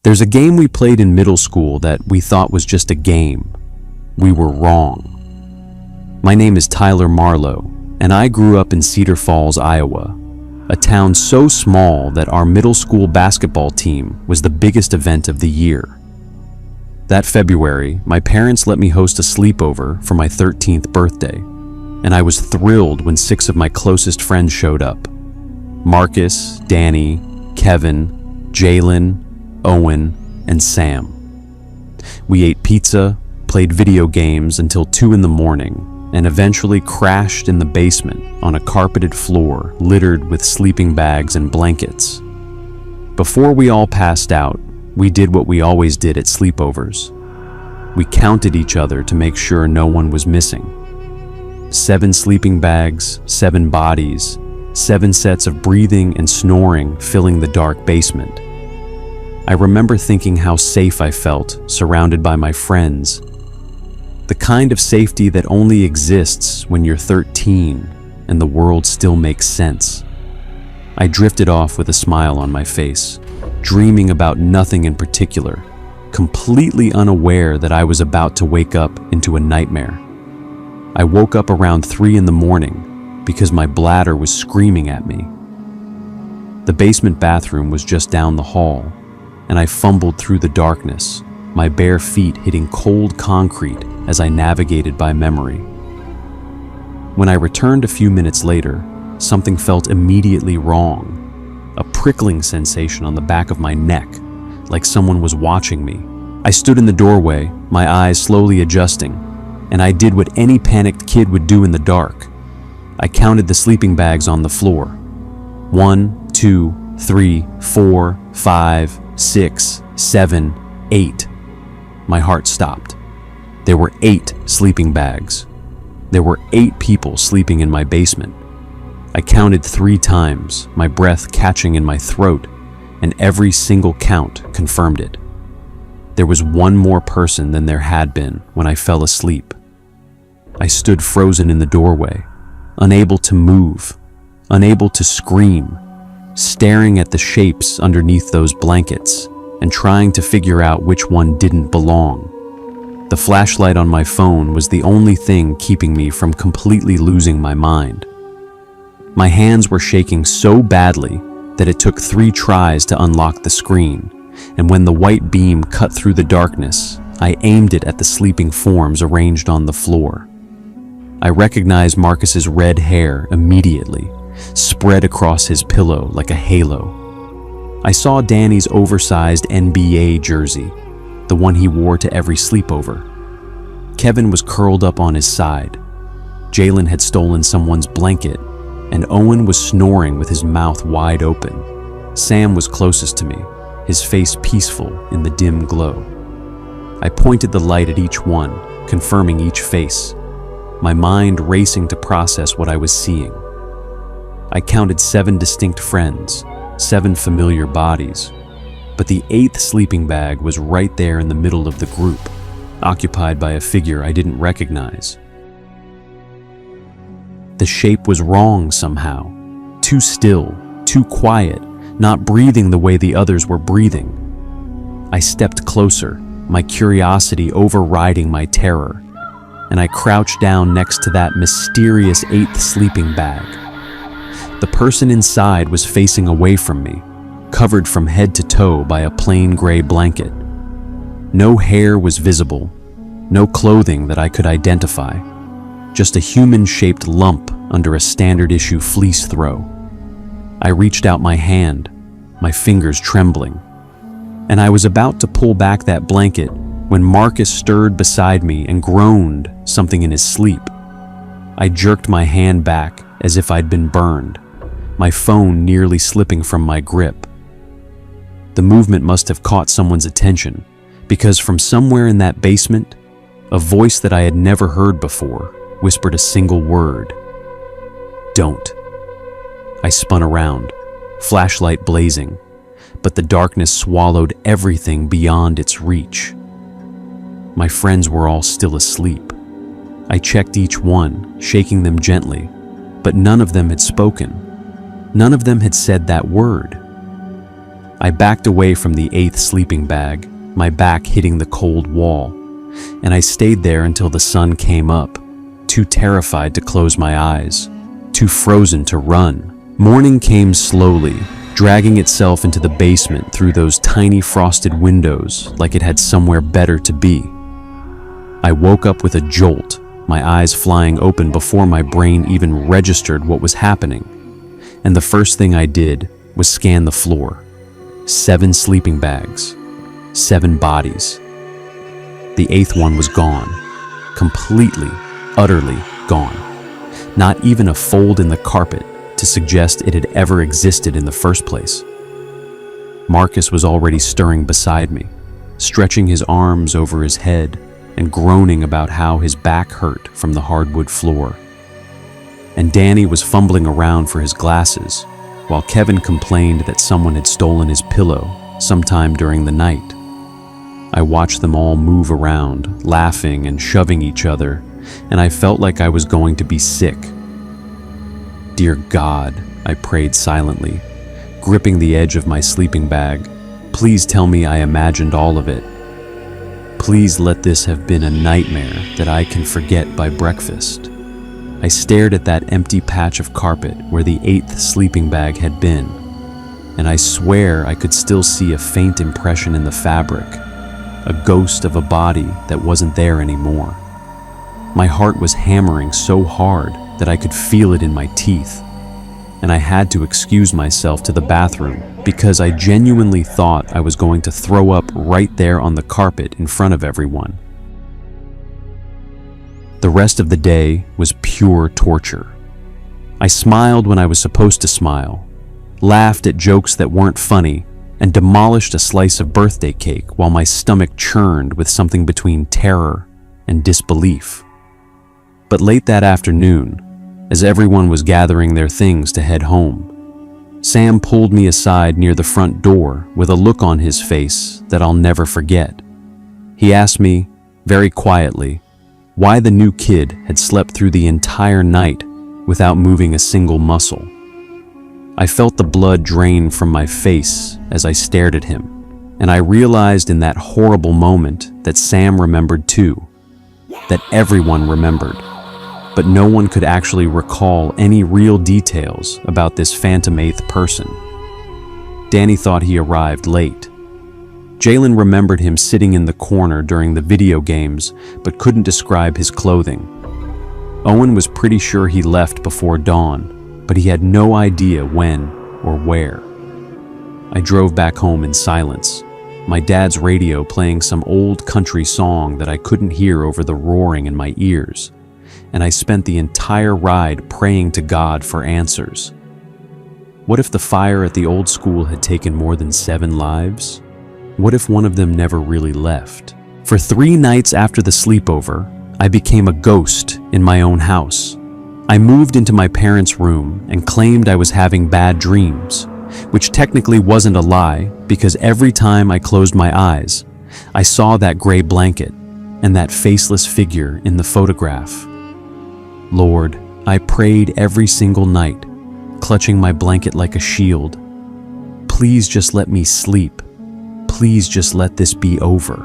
There's a game we played in middle school that we thought was just a game. We were wrong. My name is Tyler Marlowe, and I grew up in Cedar Falls, Iowa, a town so small that our middle school basketball team was the biggest event of the year. That February, my parents let me host a sleepover for my 13th birthday, and I was thrilled when 6 of my closest friends showed up. Marcus, Danny, Kevin, Jalen, Owen, and Sam. We ate pizza, played video games until 2 in the morning, and eventually crashed in the basement on a carpeted floor littered with sleeping bags and blankets. Before we all passed out, we did what we always did at sleepovers. We counted each other to make sure no one was missing. 7 sleeping bags, 7 bodies, 7 sets of breathing and snoring filling the dark basement. I remember thinking how safe I felt, surrounded by my friends. The kind of safety that only exists when you're 13 and the world still makes sense. I drifted off with a smile on my face, dreaming about nothing in particular, completely unaware that I was about to wake up into a nightmare. I woke up around 3 in the morning because my bladder was screaming at me. The basement bathroom was just down the hall, and I fumbled through the darkness, my bare feet hitting cold concrete as I navigated by memory. When I returned a few minutes later, something felt immediately wrong, a prickling sensation on the back of my neck, like someone was watching me. I stood in the doorway, my eyes slowly adjusting, and I did what any panicked kid would do in the dark. I counted the sleeping bags on the floor. 1, 2, 3, 4, 5, 6, 7, 8. My heart stopped. There were 8 sleeping bags. There were 8 people sleeping in my basement. I counted 3 times, my breath catching in my throat, and every single count confirmed it. There was one more person than there had been when I fell asleep. I stood frozen in the doorway, unable to move, unable to scream, staring at the shapes underneath those blankets and trying to figure out which one didn't belong. The flashlight on my phone was the only thing keeping me from completely losing my mind. My hands were shaking so badly that it took 3 tries to unlock the screen, and when the white beam cut through the darkness, I aimed it at the sleeping forms arranged on the floor. I recognized Marcus's red hair immediately, spread across his pillow like a halo. I saw Danny's oversized NBA jersey, the one he wore to every sleepover. Kevin was curled up on his side. Jalen had stolen someone's blanket, and Owen was snoring with his mouth wide open. Sam was closest to me, his face peaceful in the dim glow. I pointed the light at each one, confirming each face, my mind racing to process what I was seeing. I counted 7 distinct friends, 7 familiar bodies, but the 8th sleeping bag was right there in the middle of the group, occupied by a figure I didn't recognize. The shape was wrong somehow, too still, too quiet, not breathing the way the others were breathing. I stepped closer, my curiosity overriding my terror, and I crouched down next to that mysterious 8th sleeping bag. The person inside was facing away from me, covered from head to toe by a plain gray blanket. No hair was visible, no clothing that I could identify, just a human-shaped lump under a standard-issue fleece throw. I reached out my hand, my fingers trembling, and I was about to pull back that blanket when Marcus stirred beside me and groaned something in his sleep. I jerked my hand back as if I'd been burned, my phone nearly slipping from my grip. The movement must have caught someone's attention, because from somewhere in that basement, a voice that I had never heard before whispered a single word: "Don't." I spun around, flashlight blazing, but the darkness swallowed everything beyond its reach. My friends were all still asleep. I checked each one, shaking them gently, but none of them had spoken. None of them had said that word. I backed away from the 8th sleeping bag, my back hitting the cold wall, and I stayed there until the sun came up, too terrified to close my eyes, too frozen to run. Morning came slowly, dragging itself into the basement through those tiny frosted windows like it had somewhere better to be. I woke up with a jolt, my eyes flying open before my brain even registered what was happening. And the first thing I did was scan the floor. 7 sleeping bags, 7 bodies. The 8th one was gone, completely, utterly gone. Not even a fold in the carpet to suggest it had ever existed in the first place. Marcus was already stirring beside me, stretching his arms over his head and groaning about how his back hurt from the hardwood floor. And Danny was fumbling around for his glasses, while Kevin complained that someone had stolen his pillow sometime during the night. I watched them all move around, laughing and shoving each other, and I felt like I was going to be sick. Dear God, I prayed silently, gripping the edge of my sleeping bag. Please tell me I imagined all of it. Please let this have been a nightmare that I can forget by breakfast. I stared at that empty patch of carpet where the 8th sleeping bag had been, and I swear I could still see a faint impression in the fabric, a ghost of a body that wasn't there anymore. My heart was hammering so hard that I could feel it in my teeth, and I had to excuse myself to the bathroom because I genuinely thought I was going to throw up right there on the carpet in front of everyone. The rest of the day was pure torture. I smiled when I was supposed to smile, laughed at jokes that weren't funny, and demolished a slice of birthday cake while my stomach churned with something between terror and disbelief. But late that afternoon, as everyone was gathering their things to head home, Sam pulled me aside near the front door with a look on his face that I'll never forget. He asked me, very quietly, why the new kid had slept through the entire night without moving a single muscle. I felt the blood drain from my face as I stared at him, and I realized in that horrible moment that Sam remembered too, that everyone remembered, but no one could actually recall any real details about this phantom 8th person. Danny thought he arrived late. Jalen remembered him sitting in the corner during the video games, but couldn't describe his clothing. Owen was pretty sure he left before dawn, but he had no idea when or where. I drove back home in silence, my dad's radio playing some old country song that I couldn't hear over the roaring in my ears, and I spent the entire ride praying to God for answers. What if the fire at the old school had taken more than 7 lives? What if one of them never really left? For 3 nights after the sleepover, I became a ghost in my own house. I moved into my parents' room and claimed I was having bad dreams, which technically wasn't a lie because every time I closed my eyes, I saw that gray blanket and that faceless figure in the photograph. Lord, I prayed every single night, clutching my blanket like a shield. Please just let me sleep. Please just let this be over.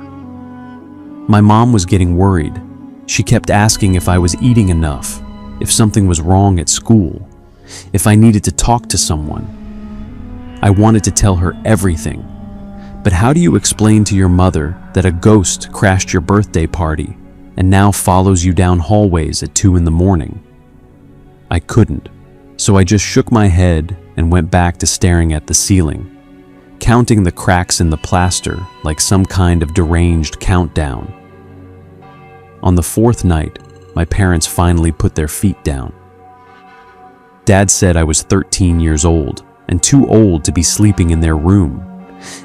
My mom was getting worried. She kept asking if I was eating enough, if something was wrong at school, if I needed to talk to someone. I wanted to tell her everything. But how do you explain to your mother that a ghost crashed your birthday party and now follows you down hallways at 2 a.m? I couldn't, so I just shook my head and went back to staring at the ceiling, counting the cracks in the plaster like some kind of deranged countdown. On the 4th night, my parents finally put their feet down. Dad said I was 13 years old and too old to be sleeping in their room,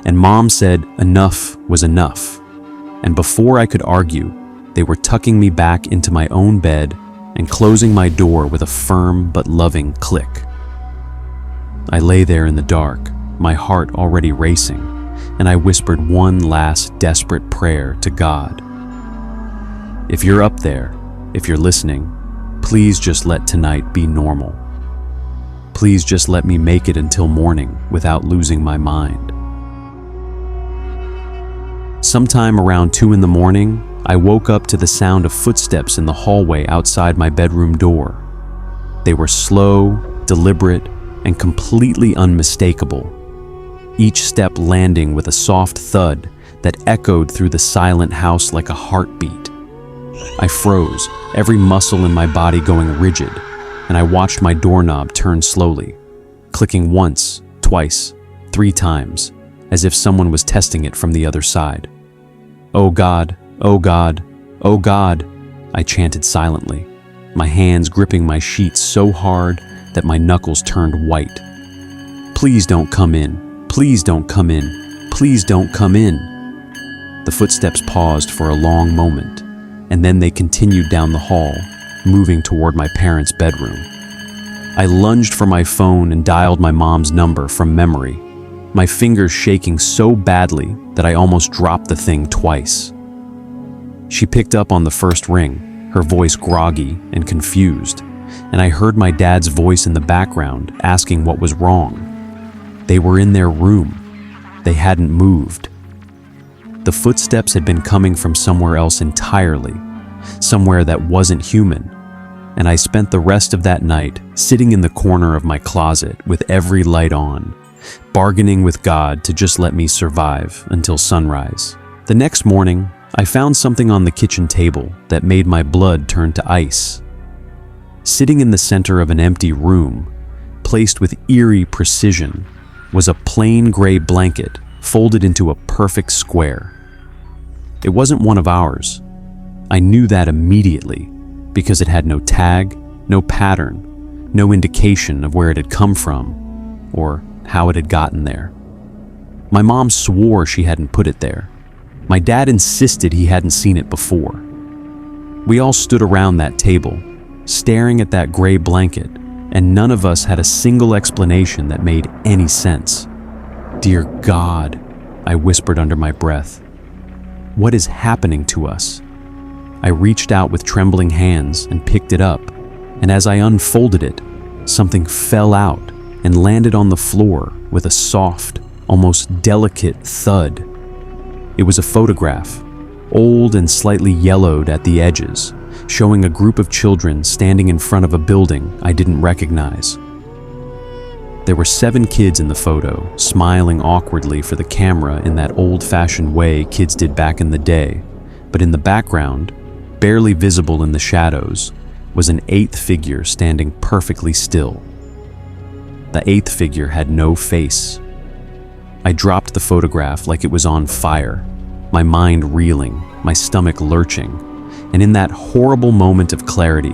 and Mom said enough was enough. And before I could argue, they were tucking me back into my own bed and closing my door with a firm but loving click. I lay there in the dark, my heart already racing, and I whispered one last desperate prayer to God. If you're up there, if you're listening, please just let tonight be normal. Please just let me make it until morning without losing my mind. Sometime around 2 in the morning, I woke up to the sound of footsteps in the hallway outside my bedroom door. They were slow, deliberate, and completely unmistakable, each step landing with a soft thud that echoed through the silent house like a heartbeat. I froze, every muscle in my body going rigid, and I watched my doorknob turn slowly, clicking once, twice, 3 times, as if someone was testing it from the other side. "Oh God, oh God, oh God," I chanted silently, my hands gripping my sheets so hard that my knuckles turned white. "Please don't come in, please don't come in, please don't come in." The footsteps paused for a long moment, and then they continued down the hall, moving toward my parents' bedroom. I lunged for my phone and dialed my mom's number from memory, my fingers shaking so badly that I almost dropped the thing twice. She picked up on the first ring, her voice groggy and confused, and I heard my dad's voice in the background asking what was wrong. They were in their room. They hadn't moved. The footsteps had been coming from somewhere else entirely, somewhere that wasn't human, and I spent the rest of that night sitting in the corner of my closet with every light on, bargaining with God to just let me survive until sunrise. The next morning, I found something on the kitchen table that made my blood turn to ice. Sitting in the center of an empty room, placed with eerie precision, was a plain gray blanket folded into a perfect square. It wasn't one of ours. I knew that immediately because it had no tag, no pattern, no indication of where it had come from or how it had gotten there. My mom swore she hadn't put it there. My dad insisted he hadn't seen it before. We all stood around that table, staring at that gray blanket, and none of us had a single explanation that made any sense. "Dear God," I whispered under my breath. "What is happening to us?" I reached out with trembling hands and picked it up, and as I unfolded it, something fell out and landed on the floor with a soft, almost delicate thud. It was a photograph, old and slightly yellowed at the edges, showing a group of children standing in front of a building I didn't recognize. There were 7 kids in the photo, smiling awkwardly for the camera in that old-fashioned way kids did back in the day, but in the background, barely visible in the shadows, was an 8th figure standing perfectly still. The 8th figure had no face. I dropped the photograph like it was on fire, my mind reeling, my stomach lurching, and in that horrible moment of clarity,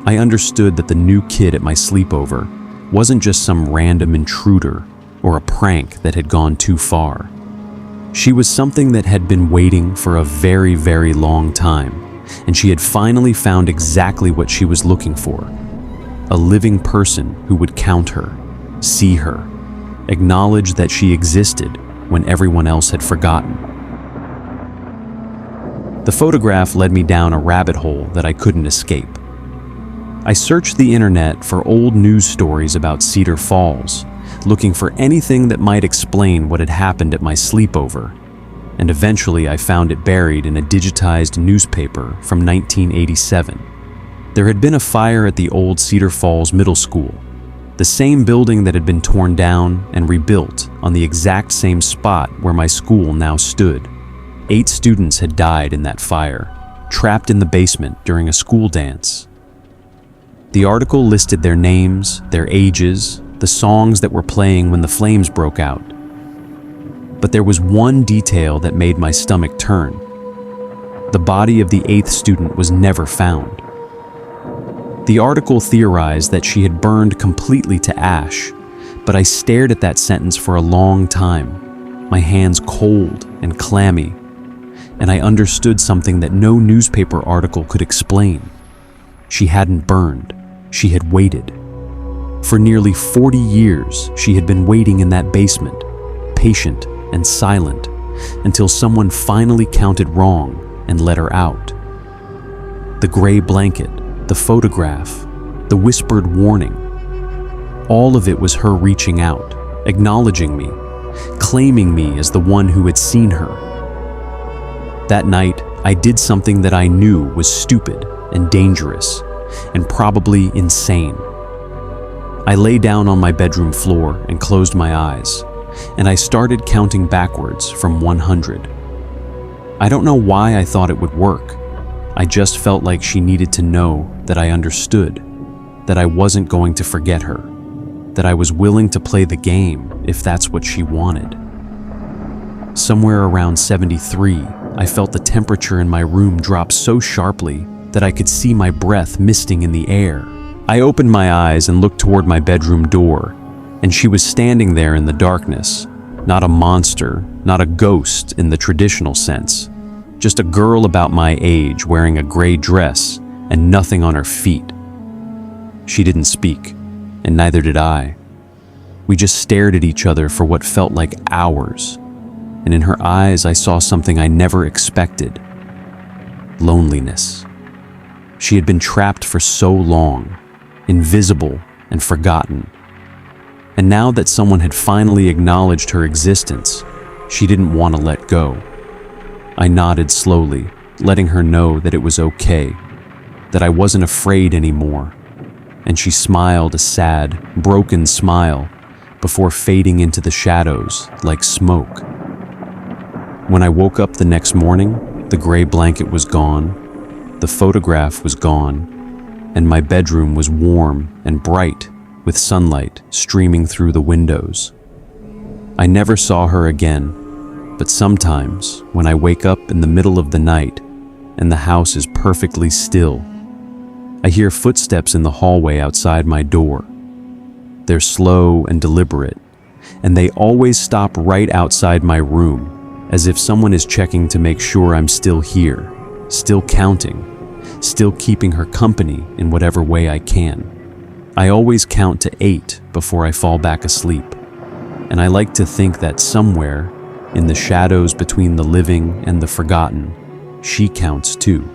I understood that the new kid at my sleepover wasn't just some random intruder or a prank that had gone too far. She was something that had been waiting for a very, very long time, and she had finally found exactly what she was looking for: a living person who would count her, see her, acknowledge that she existed when everyone else had forgotten. The photograph led me down a rabbit hole that I couldn't escape. I searched the internet for old news stories about Cedar Falls, looking for anything that might explain what had happened at my sleepover, and eventually I found it buried in a digitized newspaper from 1987. There had been a fire at the old Cedar Falls Middle School, the same building that had been torn down and rebuilt on the exact same spot where my school now stood. 8 students had died in that fire, trapped in the basement during a school dance. The article listed their names, their ages, the songs that were playing when the flames broke out. But there was one detail that made my stomach turn. The body of the 8th student was never found. The article theorized that she had burned completely to ash, but I stared at that sentence for a long time, my hands cold and clammy, and I understood something that no newspaper article could explain. She hadn't burned. She had waited. For nearly 40 years, she had been waiting in that basement, patient and silent, until someone finally counted wrong and let her out. The gray blanket, the photograph, the whispered warning, all of it was her reaching out, acknowledging me, claiming me as the one who had seen her. That night, I did something that I knew was stupid and dangerous and probably insane. I lay down on my bedroom floor and closed my eyes, and I started counting backwards from 100. I don't know why I thought it would work. I just felt like she needed to know that I understood, that I wasn't going to forget her, that I was willing to play the game if that's what she wanted. Somewhere around 73, I felt the temperature in my room drop so sharply that I could see my breath misting in the air. I opened my eyes and looked toward my bedroom door, and she was standing there in the darkness. Not a monster, not a ghost in the traditional sense. Just a girl about my age wearing a gray dress and nothing on her feet. She didn't speak, and neither did I. We just stared at each other for what felt like hours, and in her eyes I saw something I never expected. Loneliness. She had been trapped for so long, invisible and forgotten. And now that someone had finally acknowledged her existence, she didn't want to let go. I nodded slowly, letting her know that it was okay, that I wasn't afraid anymore, and she smiled a sad, broken smile before fading into the shadows like smoke. When I woke up the next morning, the gray blanket was gone, the photograph was gone, and my bedroom was warm and bright with sunlight streaming through the windows. I never saw her again, but sometimes when I wake up in the middle of the night and the house is perfectly still, I hear footsteps in the hallway outside my door. They're slow and deliberate, and they always stop right outside my room, as if someone is checking to make sure I'm still here, still counting, still keeping her company in whatever way I can. I always count to 8 before I fall back asleep, and I like to think that somewhere, in the shadows between the living and the forgotten, she counts too.